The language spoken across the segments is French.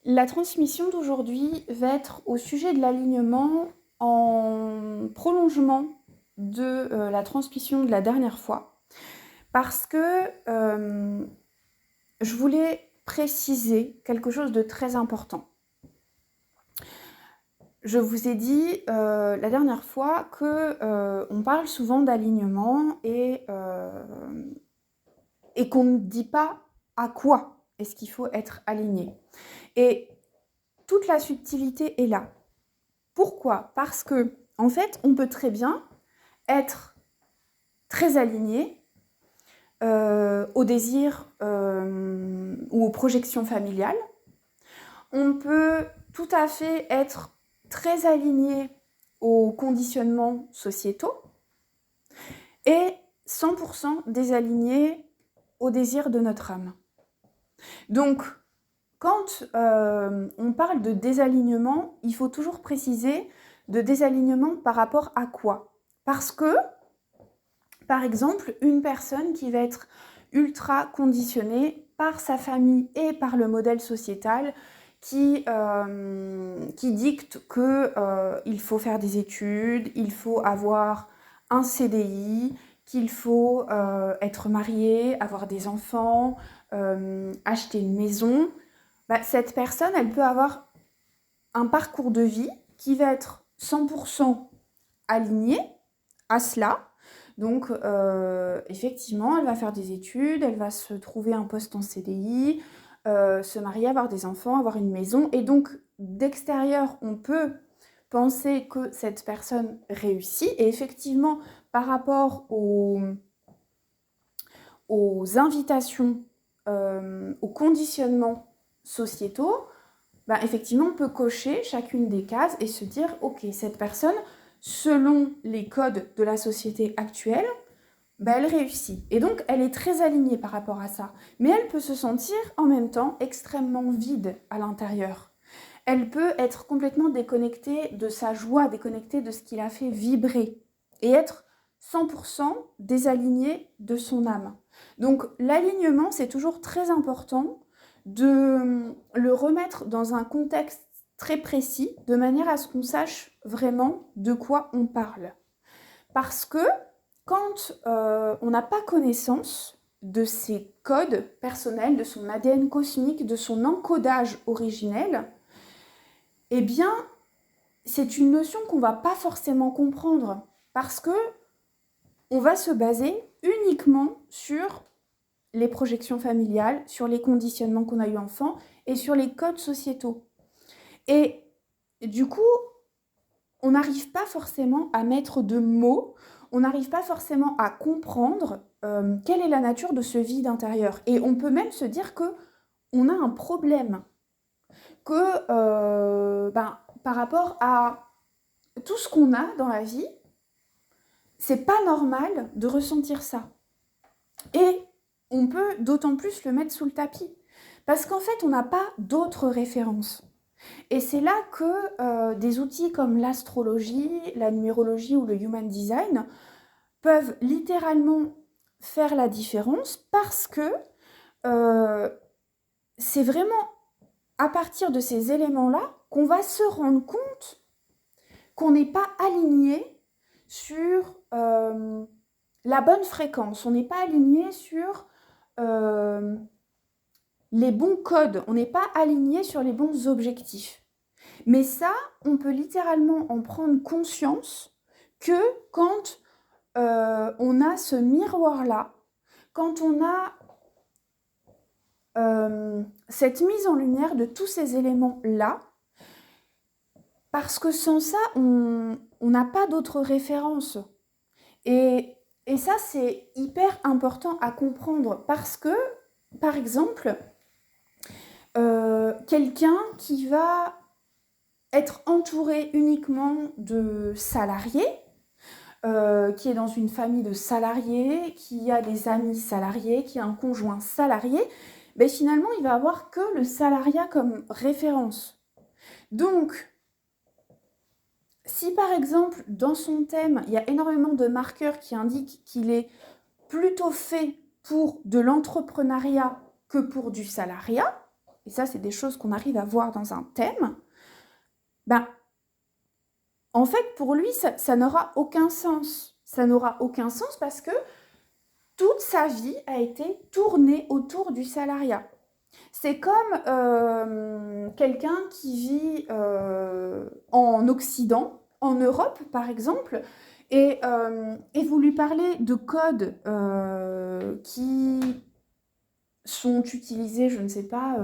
La transmission d'aujourd'hui va être au sujet de l'alignement en prolongement de la transmission de la dernière fois, parce que je voulais préciser quelque chose de très important. Je vous ai dit la dernière fois que on parle souvent d'alignement et qu'on ne dit pas à quoi est-ce qu'il faut être aligné. Et toute la subtilité est là. Pourquoi ? Parce que, en fait, on peut très bien être très aligné aux désirs ou aux projections familiales. On peut tout à fait être très aligné aux conditionnements sociétaux et 100% désaligné aux désirs de notre âme. Donc, quand on parle de désalignement, il faut toujours préciser de désalignement par rapport à quoi ? Parce que, par exemple, une personne qui va être ultra conditionnée par sa famille et par le modèle sociétal qui dicte qu'il faut faire des études, il faut avoir un CDI, qu'il faut être marié, avoir des enfants, acheter une maison. Cette personne, elle peut avoir un parcours de vie qui va être 100% aligné à cela. Donc, effectivement, elle va faire des études, elle va se trouver un poste en CDI, se marier, avoir des enfants, avoir une maison. Et donc, d'extérieur, on peut penser que cette personne réussit. Et effectivement, par rapport aux invitations, aux conditionnements sociétaux, effectivement, on peut cocher chacune des cases et se dire, ok, cette personne, selon les codes de la société actuelle, elle réussit. Et donc, elle est très alignée par rapport à ça. Mais elle peut se sentir en même temps extrêmement vide à l'intérieur. Elle peut être complètement déconnectée de sa joie, déconnectée de ce qui la fait vibrer et être 100% désalignée de son âme. Donc, l'alignement, c'est toujours très important de le remettre dans un contexte très précis, de manière à ce qu'on sache vraiment de quoi on parle. Parce que quand on n'a pas connaissance de ses codes personnels, de son ADN cosmique, de son encodage originel, eh bien, c'est une notion qu'on ne va pas forcément comprendre parce que on va se baser uniquement sur les projections familiales, sur les conditionnements qu'on a eu enfant et sur les codes sociétaux. Et du coup, on n'arrive pas forcément à mettre de mots, on n'arrive pas forcément à comprendre quelle est la nature de ce vide intérieur. Et on peut même se dire qu'on a un problème, que par rapport à tout ce qu'on a dans la vie, c'est pas normal de ressentir ça. Et on peut d'autant plus le mettre sous le tapis. Parce qu'en fait, on n'a pas d'autres références. Et c'est là que des outils comme l'astrologie, la numérologie ou le human design peuvent littéralement faire la différence parce que c'est vraiment à partir de ces éléments-là qu'on va se rendre compte qu'on n'est pas aligné sur la bonne fréquence, on n'est pas aligné sur les bons codes, on n'est pas aligné sur les bons objectifs. Mais ça, on peut littéralement en prendre conscience que quand on a ce miroir-là, quand on a cette mise en lumière de tous ces éléments-là, parce que sans ça, on n'a pas d'autres références. Et ça, c'est hyper important à comprendre parce que, par exemple, quelqu'un qui va être entouré uniquement de salariés, qui est dans une famille de salariés, qui a des amis salariés, qui a un conjoint salarié, finalement, il va avoir que le salariat comme référence. Donc, si par exemple, dans son thème, il y a énormément de marqueurs qui indiquent qu'il est plutôt fait pour de l'entrepreneuriat que pour du salariat, et ça c'est des choses qu'on arrive à voir dans un thème, ben, en fait pour lui ça n'aura aucun sens. Ça n'aura aucun sens parce que toute sa vie a été tournée autour du salariat. C'est comme quelqu'un qui vit en Occident, en Europe par exemple, et vous lui parlez de codes qui sont utilisés, je ne sais pas,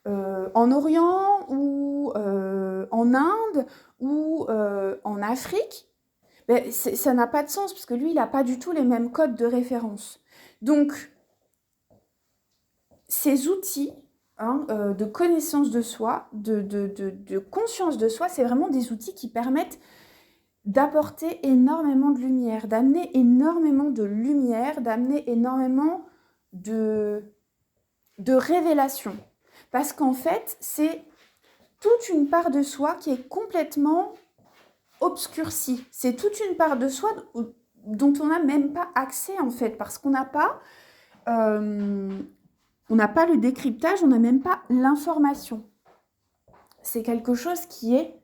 en Orient ou en Inde ou en Afrique, ben, ça n'a pas de sens parce que lui, il n'a pas du tout les mêmes codes de référence. Donc, ces outils de connaissance de soi, de conscience de soi, c'est vraiment des outils qui permettent d'apporter énormément de lumière, d'amener énormément de lumière, d'amener énormément de révélation. Parce qu'en fait, c'est toute une part de soi qui est complètement obscurcie. C'est toute une part de soi dont on n'a même pas accès, en fait, parce qu'on n'a pas... on n'a pas le décryptage, on n'a même pas l'information. C'est quelque chose qui est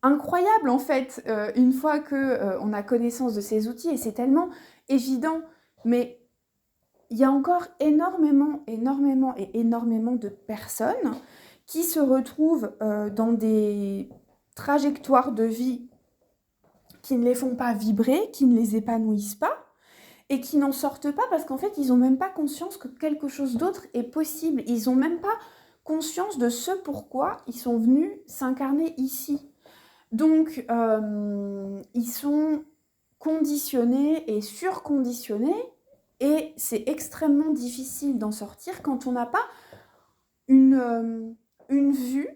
incroyable en fait, une fois qu'on a connaissance de ces outils, et c'est tellement évident, mais il y a encore énormément de personnes qui se retrouvent dans des trajectoires de vie qui ne les font pas vibrer, qui ne les épanouissent pas, et qui n'en sortent pas parce qu'en fait, ils n'ont même pas conscience que quelque chose d'autre est possible. Ils n'ont même pas conscience de ce pourquoi ils sont venus s'incarner ici. Donc, ils sont conditionnés et surconditionnés et c'est extrêmement difficile d'en sortir quand on n'a pas une vue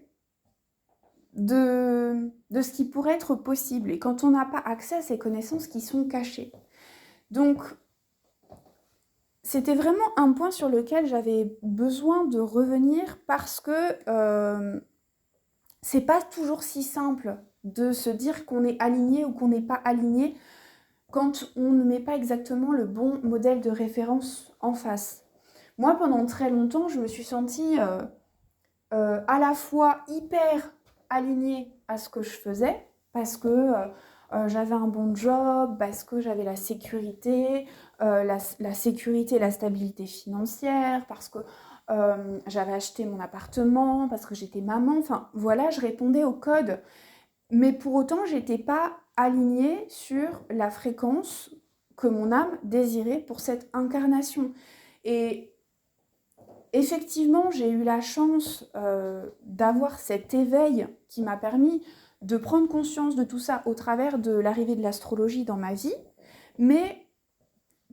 de ce qui pourrait être possible et quand on n'a pas accès à ces connaissances qui sont cachées. Donc, c'était vraiment un point sur lequel j'avais besoin de revenir parce que c'est pas toujours si simple de se dire qu'on est aligné ou qu'on n'est pas aligné quand on ne met pas exactement le bon modèle de référence en face. Moi, pendant très longtemps, je me suis sentie à la fois hyper alignée à ce que je faisais, parce que j'avais un bon job, parce que j'avais la sécurité, la sécurité et la stabilité financière, parce que j'avais acheté mon appartement, parce que j'étais maman, enfin voilà, je répondais au code. Mais pour autant, j'étais pas alignée sur la fréquence que mon âme désirait pour cette incarnation. Et effectivement, j'ai eu la chance d'avoir cet éveil qui m'a permis de prendre conscience de tout ça au travers de l'arrivée de l'astrologie dans ma vie, mais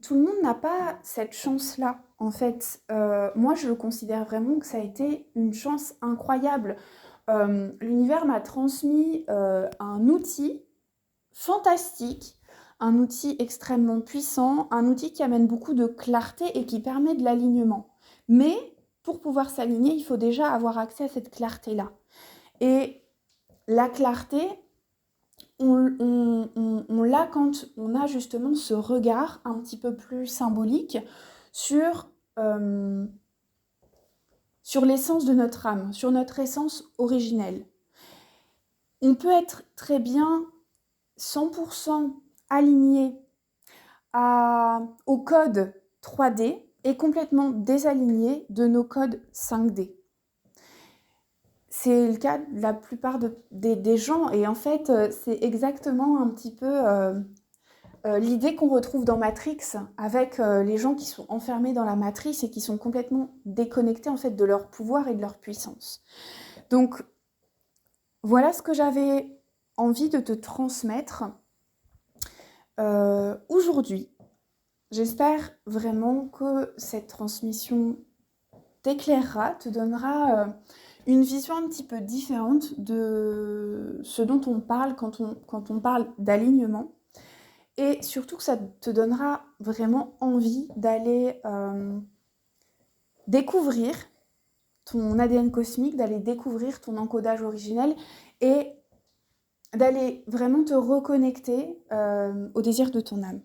tout le monde n'a pas cette chance-là, en fait. Moi, je considère vraiment que ça a été une chance incroyable. L'univers m'a transmis un outil fantastique, un outil extrêmement puissant, un outil qui amène beaucoup de clarté et qui permet de l'alignement. Mais pour pouvoir s'aligner, il faut déjà avoir accès à cette clarté-là. Et la clarté, on l'a quand on a justement ce regard un petit peu plus symbolique sur l'essence de notre âme, sur notre essence originelle. On peut être très bien 100% aligné au code 3D et complètement désaligné de nos codes 5D. C'est le cas de la plupart des gens et en fait, c'est exactement un petit peu l'idée qu'on retrouve dans Matrix avec les gens qui sont enfermés dans la matrice et qui sont complètement déconnectés en fait de leur pouvoir et de leur puissance. Donc, voilà ce que j'avais envie de te transmettre aujourd'hui. J'espère vraiment que cette transmission t'éclairera, te donnera une vision un petit peu différente de ce dont on parle quand on parle d'alignement. Et surtout que ça te donnera vraiment envie d'aller découvrir ton ADN cosmique, d'aller découvrir ton encodage originel et d'aller vraiment te reconnecter au désir de ton âme.